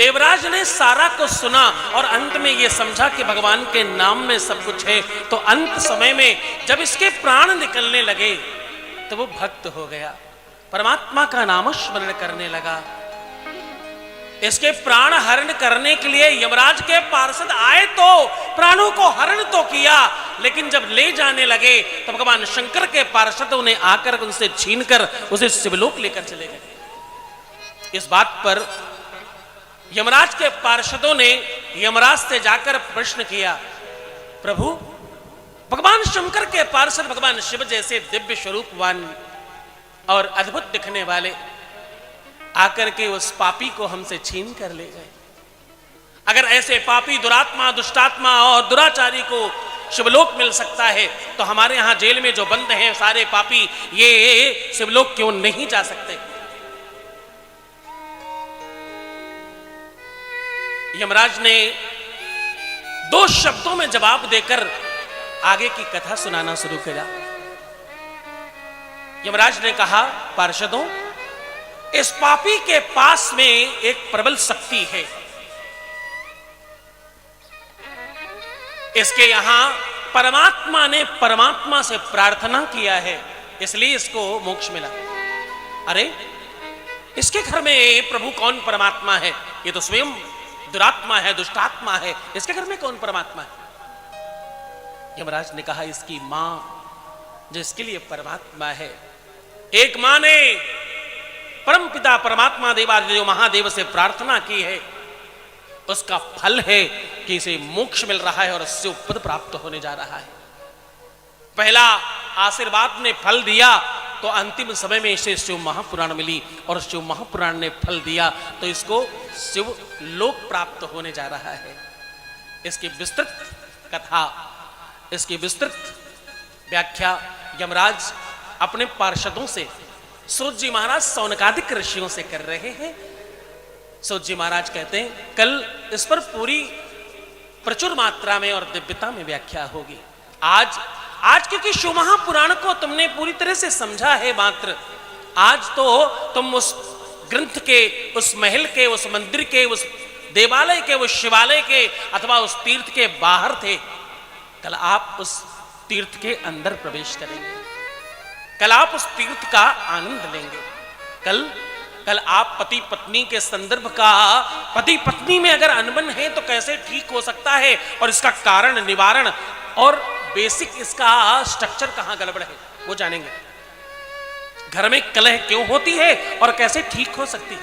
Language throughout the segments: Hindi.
देवराज ने सारा कुछ सुना और अंत में यह समझा कि भगवान के नाम में सब कुछ है। तो अंत समय में जब इसके प्राण निकलने लगे तो वो भक्त हो गया, परमात्मा का नाम स्मरण करने लगा। इसके प्राण हरण करने के लिए यमराज के पार्षद आए तो प्राणों को हरण तो किया, लेकिन जब ले जाने लगे तो भगवान शंकर के पार्षदों ने आकर उनसे छीनकर उसे शिवलोक लेकर चले गए। इस बात पर यमराज के पार्षदों ने यमराज से जाकर प्रश्न किया, प्रभु भगवान शंकर के पार्षद भगवान शिव जैसे दिव्य स्वरूपवान और अद्भुत दिखने वाले आकर के उस पापी को हमसे छीन कर ले गए। अगर ऐसे पापी दुरात्मा, दुष्टात्मा और दुराचारी को शिवलोक मिल सकता है तो हमारे यहां जेल में जो बंद हैं सारे पापी, ये शिवलोक क्यों नहीं जा सकते? यमराज ने 2 शब्दों में जवाब देकर आगे की कथा सुनाना शुरू किया। यमराज ने कहा, पार्षदों, इस पापी के पास में एक प्रबल शक्ति है। इसके यहां परमात्मा ने परमात्मा से प्रार्थना किया है, इसलिए इसको मोक्ष मिला। अरे इसके घर में प्रभु कौन परमात्मा है? ये तो स्वयं दुरात्मा है, दुष्टात्मा है। इसके घर में कौन परमात्मा है? यमराज ने कहा, इसकी मां जो इसके लिए परमात्मा है, एक मां ने परम पिता परमात्मा देवादिदेव महादेव से प्रार्थना की है, उसका फल है कि इसे मोक्ष मिल रहा है और इससे पद प्राप्त होने जा रहा है। पहला आशीर्वाद ने फल दिया तो अंतिम समय में इसे शिव महापुराण मिली और शिव महापुराण ने फल दिया तो इसको शिव लोक प्राप्त होने जा रहा है। इसकी विस्तृत कथा, इसकी विस्तृत व्याख्या यमराज अपने पार्षदों से, सूत जी महाराज सौनकादिक ऋषियों से कर रहे हैं। सूत जी महाराज कहते हैं कल इस पर पूरी प्रचुर मात्रा में और दिव्यता में व्याख्या होगी। आज क्योंकि शिव महापुराण को तुमने पूरी तरह से समझा है, मात्र आज तो तुम उस ग्रंथ के, उस महल के, उस मंदिर के, उस देवालय के, उस शिवालय के अथवा उस तीर्थ के बाहर थे। कल आप उस तीर्थ के अंदर प्रवेश करेंगे, कल आप उस तीर्थ का आनंद लेंगे। कल आप पति पत्नी के संदर्भ का, पति पत्नी में अगर अनबन है तो कैसे ठीक हो सकता है और इसका कारण, निवारण और बेसिक इसका स्ट्रक्चर कहां गड़बड़ है वो जानेंगे। घर में कलह क्यों होती है और कैसे ठीक हो सकती है,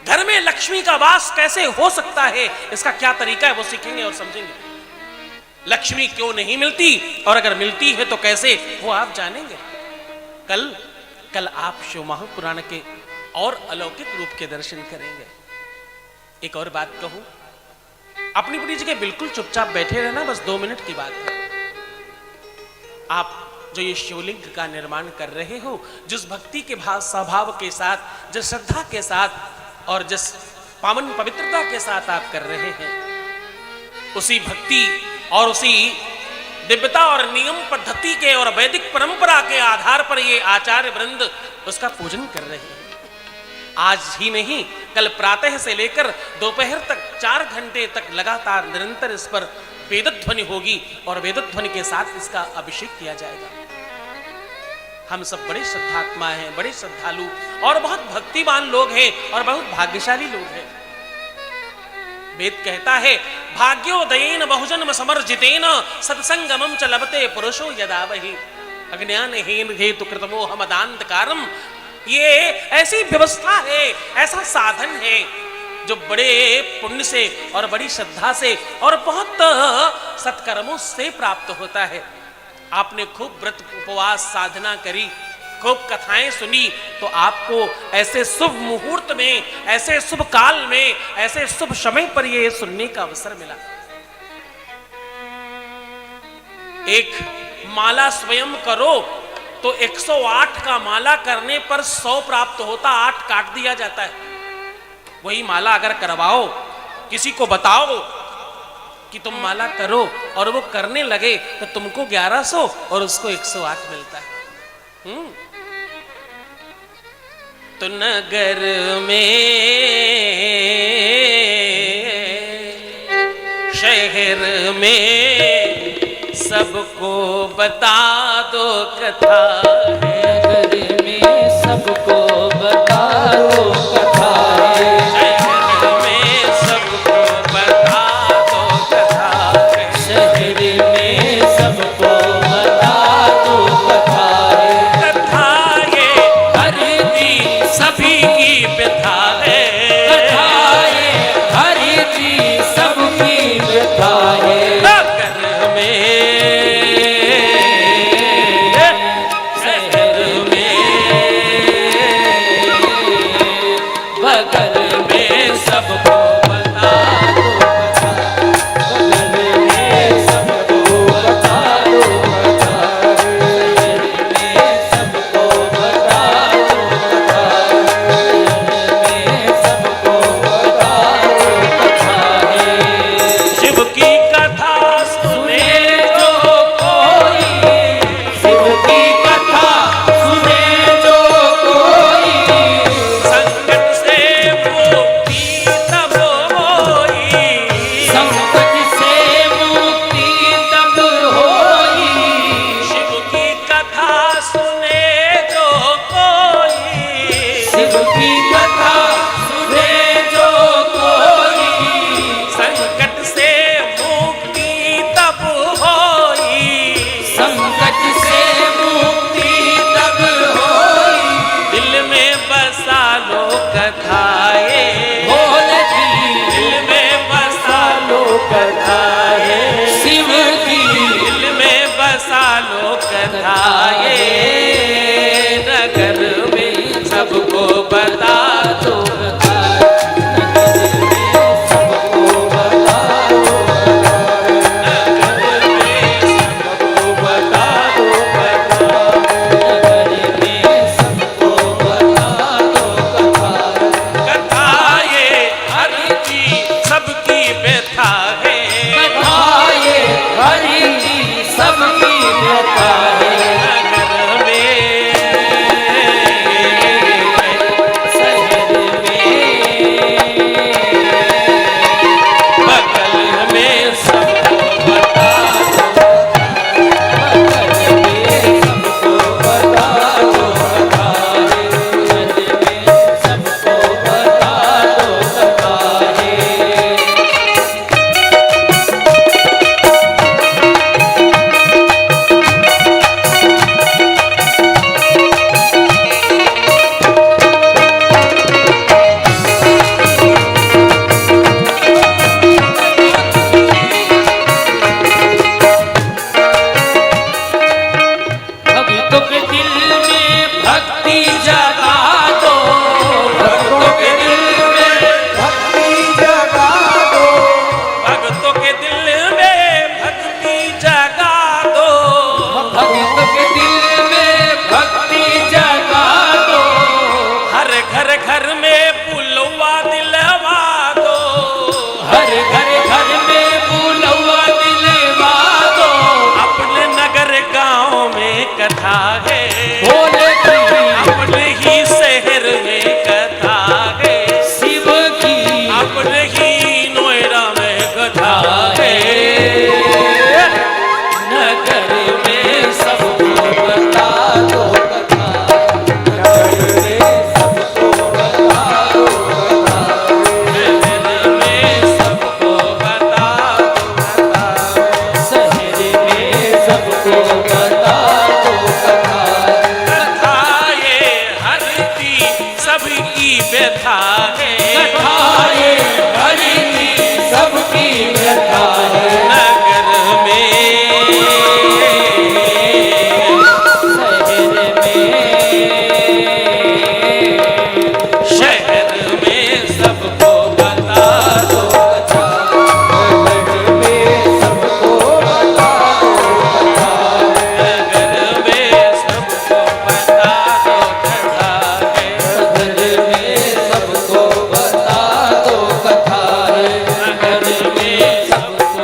घर में लक्ष्मी का वास कैसे हो सकता है, इसका क्या तरीका है वो सीखेंगे और समझेंगे। लक्ष्मी क्यों नहीं मिलती और अगर मिलती है तो कैसे, वो आप जानेंगे। कल आप शिव महापुराण के और अलौकिक रूप के दर्शन करेंगे। एक और बात कहूं, अपनी अपनी जगह बिल्कुल चुपचाप बैठे रहना, बस 2 मिनट की बात है। आप जो ये शिवलिंग का निर्माण कर रहे हो, जिस भक्ति के भाव स्वभाव के साथ, जिस श्रद्धा के साथ और जिस पावन पवित्रता के साथ आप कर रहे हैं, उसी भक्ति और उसी दिव्यता और नियम पद्धति के और वैदिक परंपरा के आधार पर ये आचार्य वृंद उसका पूजन कर रहे हैं। आज ही नहीं, कल प्रातः से लेकर दोपहर तक 4 घंटे तक लगातार निरंतर इस पर वेदध्वनि होगी और वेदध्वनि के साथ इसका अभिषेक किया जाएगा। हम सब बड़े श्रद्धात्मा हैं, बड़े श्रद्धालु और बहुत भक्तिमान लोग हैं और बहुत भाग्यशाली लोग हैं। वेद कहता है, भाग्योदयेन बहुजन्म समर्जितेन सत्संगमं च लभते पुरुषो यदा वही अज्ञानहीन हेतु कृतमोह मदान्धकारम। ये ऐसी व्यवस्था है, ऐसा साधन है जो बड़े पुण्य से और बड़ी श्रद्धा से और बहुत सत्कर्मों से प्राप्त होता है। आपने खूब व्रत उपवास साधना करी, खूब कथाएं सुनी, तो आपको ऐसे शुभ मुहूर्त में, ऐसे शुभ काल में, ऐसे शुभ समय पर ये सुनने का अवसर मिला। एक माला स्वयं करो तो 108 का माला करने पर 100 प्राप्त होता, 8 काट दिया जाता है। वही माला अगर करवाओ, किसी को बताओ कि तुम माला करो और वो करने लगे तो तुमको 1100 और उसको 108 मिलता है। तो नगर में में सबको बता दो कथा है, नगर में सबको बता दो कथा है, शहर में सबको बता दो कथा है, शहर में सबको बता दो कथा है, कथा ये हर दी सभी की व्यथा है, कथा ये हर जी सबकी व्यथा है, नगर में शहर में बगल में सबको बता दो कथा, बगल में सबको बता दो कथा, शहर में सबको बता दो कथा, शहर में सबको बता दो कथा है। शिव की कथा सुने जो कोई शिव की कथा सुने जो कोई संकट से मुक्ति तब होई, संकट से मुक्ति तब होई, शिव की कथा सुने जो कोई, शिव की कथा सुने जो कोई संकट से मुक्ति तब होई, संकट से मुक्ति तब होई, दिल में बसा लो कथाए, बोल की दिल में बसा लो कथाए, शिव की दिल में बसा लो कथाए, नगर में सबको बता दो कथा, नगर में सबको बता दो नगर में सबको बता दो कथा, नगर में सबको बता दो कथा, कथा ये हर चीज सबकी व्यथा है, कथा ये हरि की सबकी व्यथा है, नगर में शहर में बगल में सबको बता दो, बगल में सबको बता दो कथा है, बगल में सबको बता दो कथा है। भक्तों के दिल में भक्ति जगा दो, भक्तों के दिल में भक्ति जगा दो, भक्तों के दिल में भक्ति जगा दो, भक्तों के दिल में भक्ति जगा दो, हर घर घर में पुलवा दिलवा दो, हर घर में बुलवा दिलवा दो, अपने नगर गांव में कथा है, बोले की अपने ही शहर में कथा है, शिव की अपने ही नोएडा में कथा है, नगर में सबको बता दो कथा, नगर में सबको बता दो कथा, शहर में सबको बता दो कथा, शहर में सबको बता दो कथा, कथा ये हर दी सबकी व्यथा है, कथा ये हरि की सबकी व्यथा है, नगर में शहर शहर में में सबको बता दो कथा, नगर में सबको बता दो कथा, नगर में सबको बता दो कथा है, नगर में सबको बता दो कथा है, नगर में सबको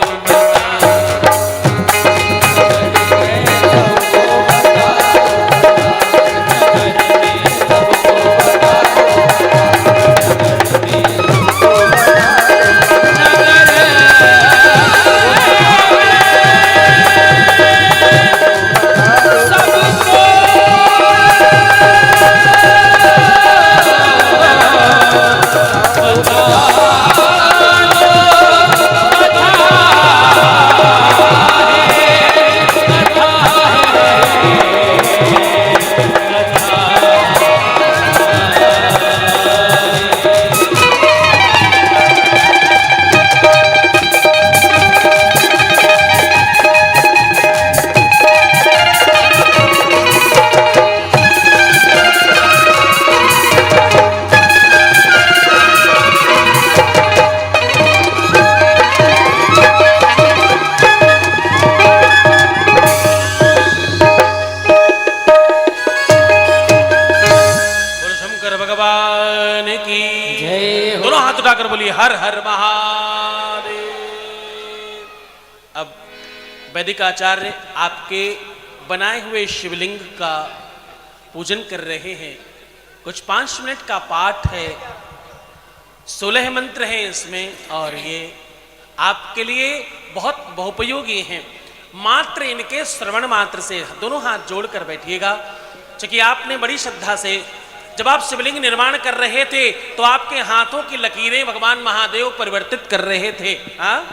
भगवान की जय हो। दोनों हाथ उठाकर बोलिए हर हर महादेव। अब वैदिक आचार्य आपके बनाए हुए शिवलिंग का पूजन कर रहे हैं। कुछ 5 मिनट का पाठ है, 16 मंत्र हैं इसमें, और ये आपके लिए बहुत बहुपयोगी हैं। मात्र इनके श्रवण मात्र से दोनों हाथ जोड़कर बैठिएगा, क्योंकि आपने बड़ी श्रद्धा से जब आप शिवलिंग निर्माण कर रहे थे तो आपके हाथों की लकीरें भगवान महादेव परिवर्तित कर रहे थे। हाँ,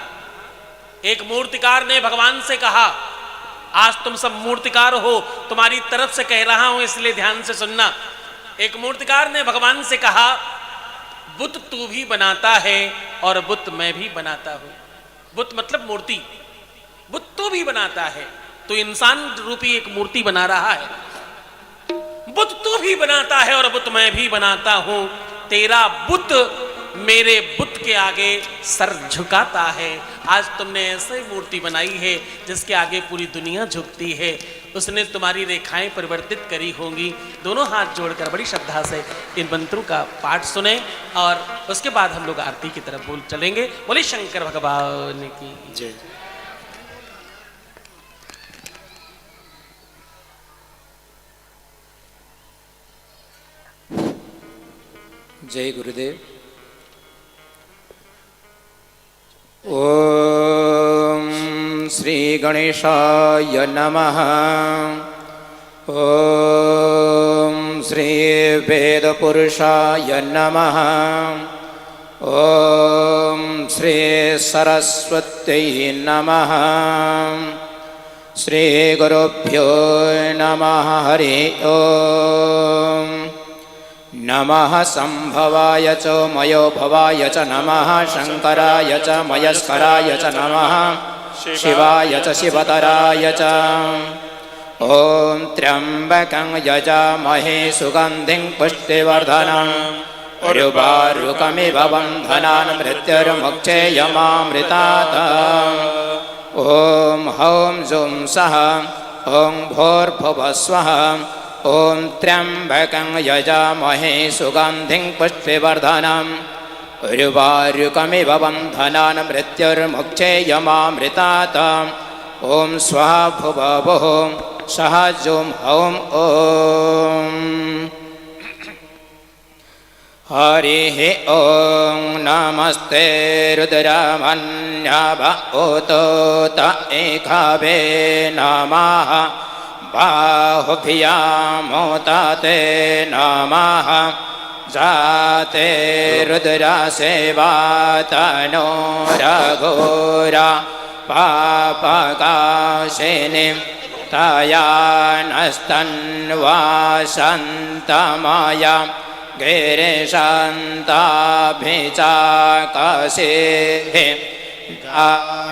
एक मूर्तिकार ने भगवान से कहा, आज तुम सब मूर्तिकार हो, तुम्हारी तरफ से कह रहा हूं इसलिए ध्यान से सुनना। एक मूर्तिकार ने भगवान से कहा, बुत तू भी बनाता है और बुत मैं भी बनाता हूं। बुत मतलब मूर्ति, बुत तू भी बनाता है, तो इंसान रूपी एक मूर्ति बना रहा है। बुत तू भी बनाता है और बुत मैं भी बनाता हूं, तेरा बुत मेरे बुत के आगे सर झुकाता है। आज तुमने ऐसी मूर्ति बनाई है जिसके आगे पूरी दुनिया झुकती है, उसने तुम्हारी रेखाएं परिवर्तित करी होंगी। दोनों हाथ जोड़कर बड़ी श्रद्धा से इन मंत्रों का पाठ सुने और उसके बाद हम लोग आरती की तरफ बोल चलेंगे। बोले शंकर भगवान की जय। जय गुरुदेव। ओम श्री गणेशाय नमः। ओम श्री वेदपुरुषाय नमः। ओम श्री सरस्वत्यै नमः। श्री गुरुभ्यो नमः। हरि ओम। नमः संभवाय च मयो भवाय च नमः। शंकराय च मयस्कराय च नमः। शिवाय च शिवतराय च। ॐ त्र्यंबकं यजामहे सुगन्धिं पुष्टिवर्धनम् उर्वारुकमिव बन्धनान् मृत्युर्मुक्षेयमामृतात्। ॐ हौं जुं सः ॐ भूर्भुवस्वः। ॐ त्र्यंबकं यजामहे सुगन्धिं पुष्टिवर्धनम् उर्वारुकमिव बन्धनान् मृत्युर्मुक्षेयमामृतात्। ॐ स्वाहा भुवः सः जुं हौं ॐ। हरिः ॐ नमस्ते रुद्रमन्याभ ओतोत एकाभे नमः। बाहुभ्यामोते नमः। जाते रुद्रसेवातनो रघोरा पापकाशिनीं तया नस्तन्वासन्तमया गिरिशान्ताभिचाकसेः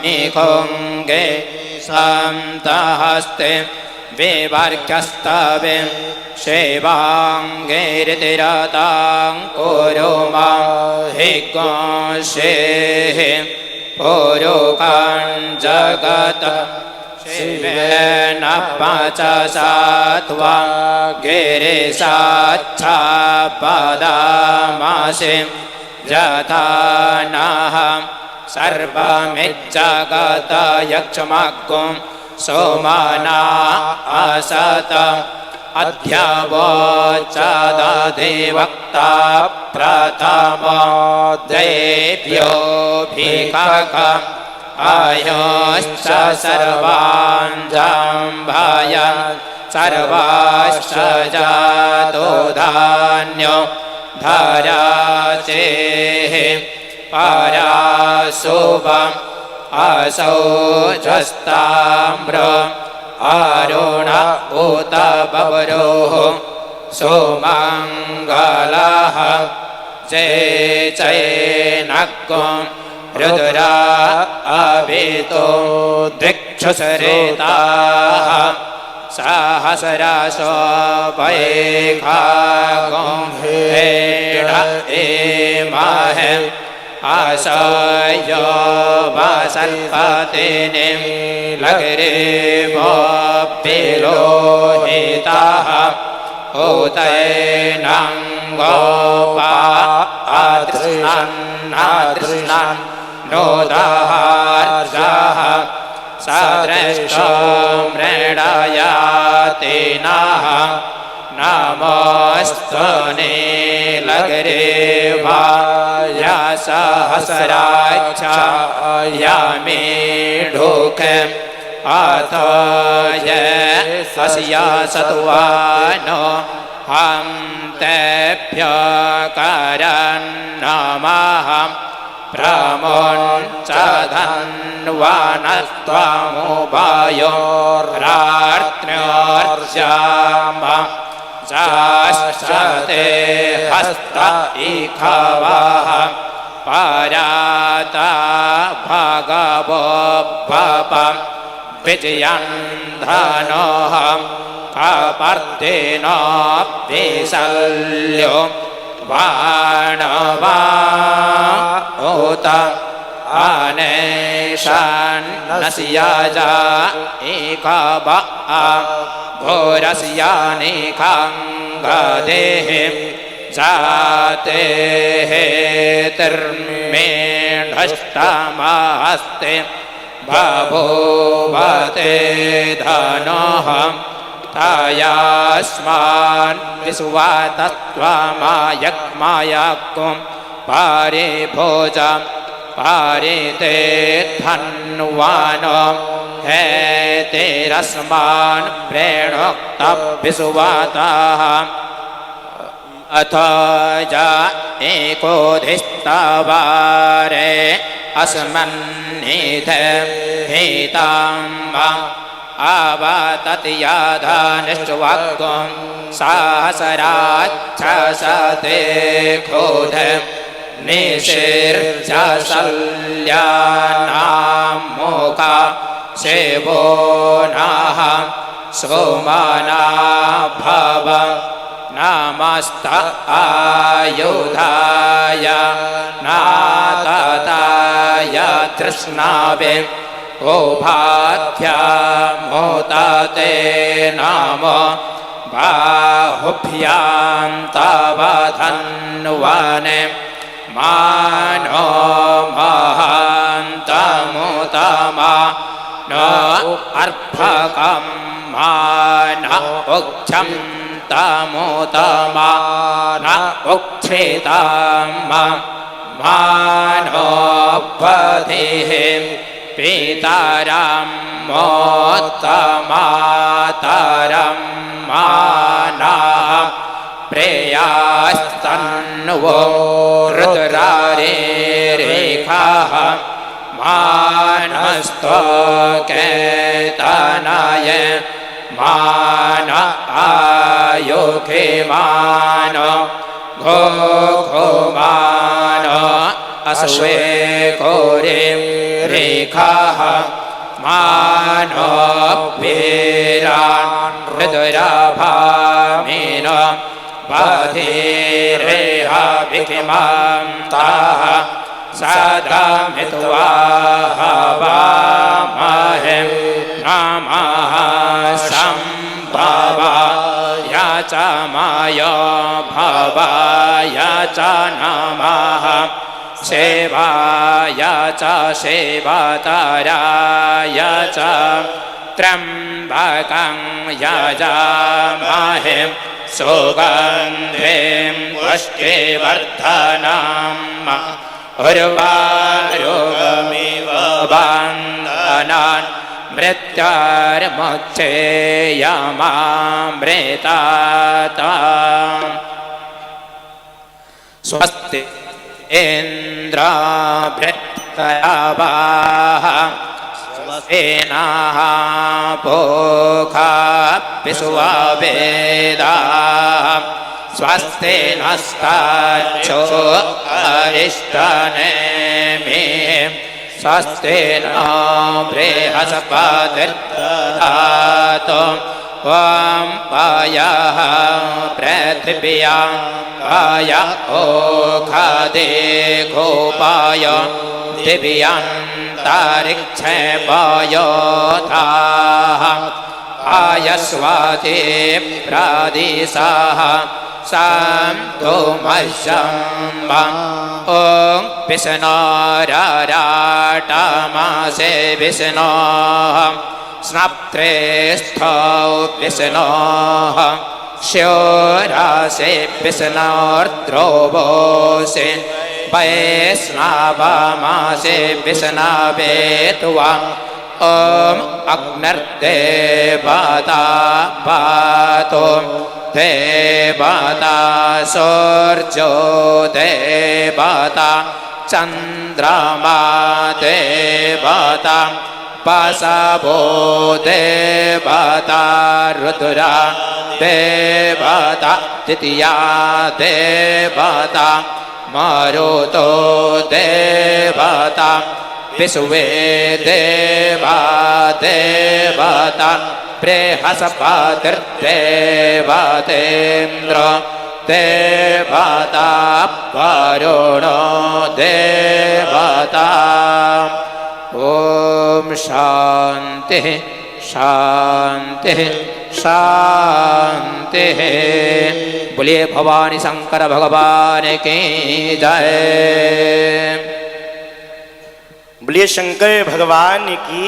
निखुङ्गे सन्तहस्ते विवर्ग्यस्तवे सेवाङ्गैर्तिरतां कुरु माहि गोषेः पुरुषं जगत् शिवेन पचसा त्वा गिरिशाच्छापदामसि यथा नः सर्वमिज्जगत् यक्ष्मग्गुं सोमाना असत अध्यवोचदधिवक्ता प्रथमो देव्योऽभिकक आयोश्च सर्वान् जम्भय सर्वाश्च जातो धान्यो धराचेः पराशुभम् असौजस्ताम्र अरुण उत बवरोः सोमङ्गलः जय चैनक्कं रुद्रा अभितो दिक्षुसरेताः सहस्राशो वैखागं हेड एमहे आशयो वसल्पतिने लग्रे पिलोहिताः उतैनं गोपा अदृष्णान् नोदार्जाः सदृष्टो मृडयाति नः नमोऽस्तु नीलग्रीवाय सहस्राक्षाय मीढुकम् अथ ये अस्या सत्वानो हम तेभ्यो करन्नमः प्रमुञ्चधन्वनस्त्वमुभयोरार्त्न्योर्जाम जाश्चते हस्त इखवः पराता भगवो भवम् विजयन्धनोऽहं कपर्दिनो विशल्यो बाणवा उत अनेशान्नस्याजा एकवा भोरस्यानिखाङ्गदेः जातेः तिर्मेढष्टमस्ते बभूवते धनोऽहं तायास्मान् विश्वातत्त्वमायक्मायक्कुं पारिभोजं पारिते धन्वानो हेतिरस्मान् प्रेणोक्तविश्वातः अथ जा एकोधिस्तवारे अस्मन्निधे हेताम्बा आवतत्याधानिष्टवाक्कुं सहस्राच्छसते क्रोध निशीर्जशल्यानामुखा शिवो नः सोमना भव नमस्त आयुधाय नातताय तृष्णावे ओभाध्यामोदते नमो बाहुभ्यां तव धन्वने मानो महान्तमुतमा न अर्भकं मान उक्षं तमुतमा न उक्षेतं मानोपधिः पितरं मोत्तमातरं मानः प्रेयास्तन्वो रुद्रारेरेखाः मानस्तोकेतनय मान आयुखे मान घो घो मान अश्वे घोरे रेखाः मानो वीरान् हृदयाभामिन बधिरेह विकिमान्ताः सदा मित्वा हवामहे नमः सम्भवाय च माय भवाय च नमः सेवाय च सेवातराय च त्र्यम्बकं यजामहे सुगन्धिं पुष्टिवर्धनम् उर्वारुकमिव बन्धनान् मृत्युर्मुक्षेयमामृतात् स्वस्ति इन्द्राभृत्तयवाः स्वस्तिनः पूषा विश्ववेदाः स्वस्ति नस्तार्क्ष्यो अरिष्टनेमिः स्वस्ति नो बृहस्पतिर्दधातु ॐ पायः पृथिव्यां पाय ओषधे गोपाय दिव्यान्तरिक्षे पायोधाः आयस्वाते प्रादेशाः शान्तो मह्यम् ॐ विष्णोराराटमासे विष्णोः स्नप्त्रेष्ठौ विष्णोः शोरासे विष्णोर्द्रोवोसे वैष्णवमासे विष्णवेत्वा ॐ अग्निर्देवता पातु देवता सूर्यो देवता चन्द्रमा देवता वसवो देवता रुद्रा देवता तृतीया देवता मरुतो देवता विश्वे देवा देवता बृहस्पतिर्देवतेन्द्र देवता वरुणो देवता ॐ शान्तिः शान्तिः शान्तिः। बोलिए भवानी शंकर भगवान की जय। बोलिए शंकर भगवान की